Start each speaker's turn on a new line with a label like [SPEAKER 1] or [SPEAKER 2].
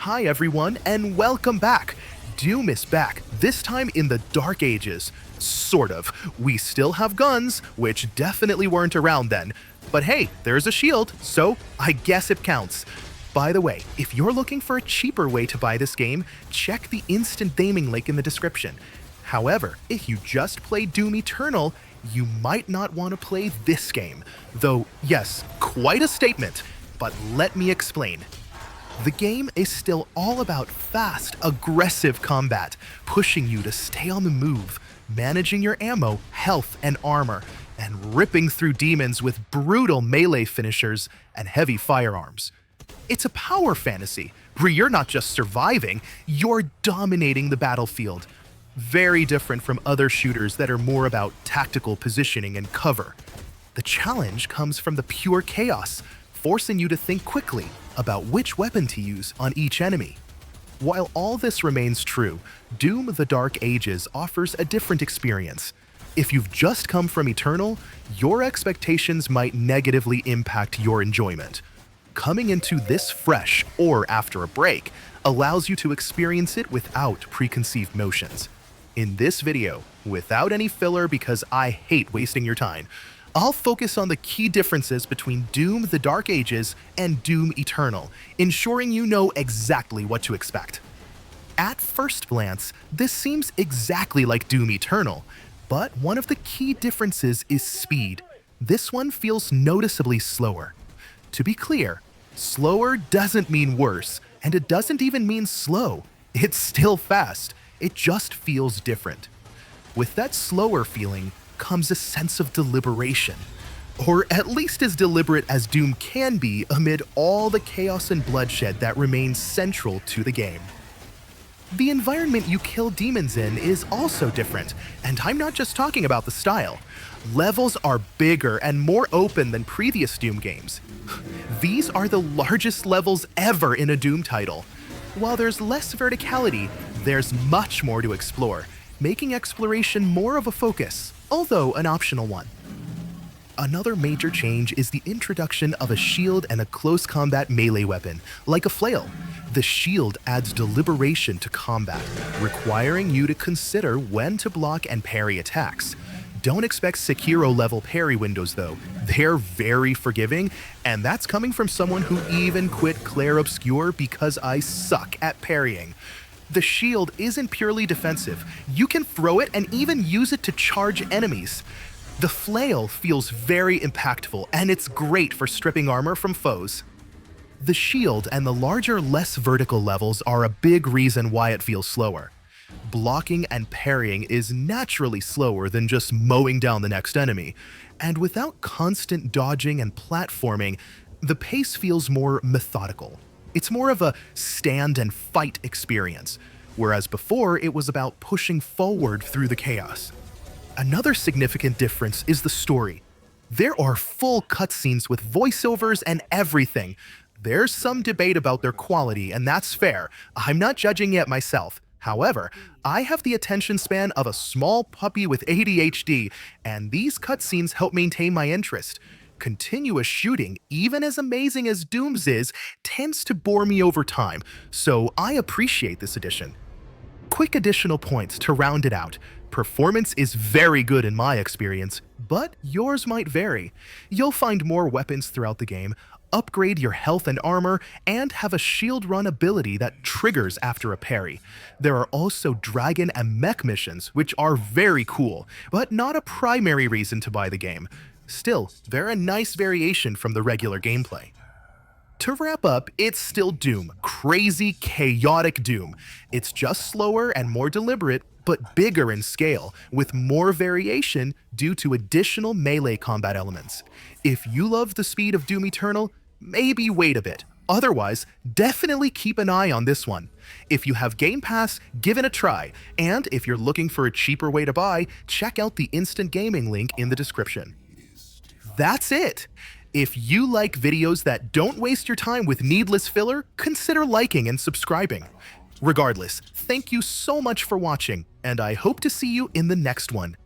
[SPEAKER 1] Hi everyone, and welcome back! Doom is back, this time in the Dark Ages. Sort of. We still have guns, which definitely weren't around then. But hey, there's a shield, so I guess it counts. By the way, if you're looking for a cheaper way to buy this game, check the instant gaming link in the description. However, if you just play Doom Eternal, you might not want to play this game. Though, yes, quite a statement, but let me explain. The game is still all about fast, aggressive combat, pushing you to stay on the move, managing your ammo, health, and armor, and ripping through demons with brutal melee finishers and heavy firearms. It's a power fantasy, where you're not just surviving, you're dominating the battlefield. Very different from other shooters that are more about tactical positioning and cover. The challenge comes from the pure chaos, forcing you to think quickly about which weapon to use on each enemy. While all this remains true, Doom: The Dark Ages offers a different experience. If you've just come from Eternal, your expectations might negatively impact your enjoyment. Coming into this fresh, or after a break, allows you to experience it without preconceived notions. In this video, without any filler because I hate wasting your time, I'll focus on the key differences between Doom: The Dark Ages and Doom Eternal, ensuring you know exactly what to expect. At first glance, this seems exactly like Doom Eternal, but one of the key differences is speed. This one feels noticeably slower. To be clear, slower doesn't mean worse, and it doesn't even mean slow. It's still fast, it just feels different. With that slower feeling comes a sense of deliberation, or at least as deliberate as Doom can be amid all the chaos and bloodshed that remains central to the game. The environment you kill demons in is also different, and I'm not just talking about the style. Levels are bigger and more open than previous Doom games. These are the largest levels ever in a Doom title. While there's less verticality, there's much more to explore, making exploration more of a focus, although an optional one. Another major change is the introduction of a shield and a close combat melee weapon, like a flail. The shield adds deliberation to combat, requiring you to consider when to block and parry attacks. Don't expect Sekiro-level parry windows though. They're very forgiving, and that's coming from someone who even quit Clair Obscur because I suck at parrying. The shield isn't purely defensive. You can throw it and even use it to charge enemies. The flail feels very impactful, and it's great for stripping armor from foes. The shield and the larger, less vertical levels are a big reason why it feels slower. Blocking and parrying is naturally slower than just mowing down the next enemy, and without constant dodging and platforming, the pace feels more methodical. It's more of a stand and fight experience, whereas before it was about pushing forward through the chaos. Another significant difference is the story. There are full cutscenes with voiceovers and everything. There's some debate about their quality, and that's fair. I'm not judging yet myself. However, I have the attention span of a small puppy with ADHD, and these cutscenes help maintain my interest. Continuous shooting, even as amazing as Doom's is, tends to bore me over time, so I appreciate this addition. Quick additional points to round it out. Performance is very good in my experience, but yours might vary. You'll find more weapons throughout the game, upgrade your health and armor, and have a shield run ability that triggers after a parry. There are also dragon and mech missions, which are very cool, but not a primary reason to buy the game. Still, they're a nice variation from the regular gameplay. To wrap up, it's still Doom. Crazy, chaotic Doom. It's just slower and more deliberate, but bigger in scale, with more variation due to additional melee combat elements. If you love the speed of Doom Eternal, maybe wait a bit. Otherwise, definitely keep an eye on this one. If you have Game Pass, give it a try, and if you're looking for a cheaper way to buy, check out the instant gaming link in the description. That's it! If you like videos that don't waste your time with needless filler, consider liking and subscribing. Regardless, thank you so much for watching, and I hope to see you in the next one.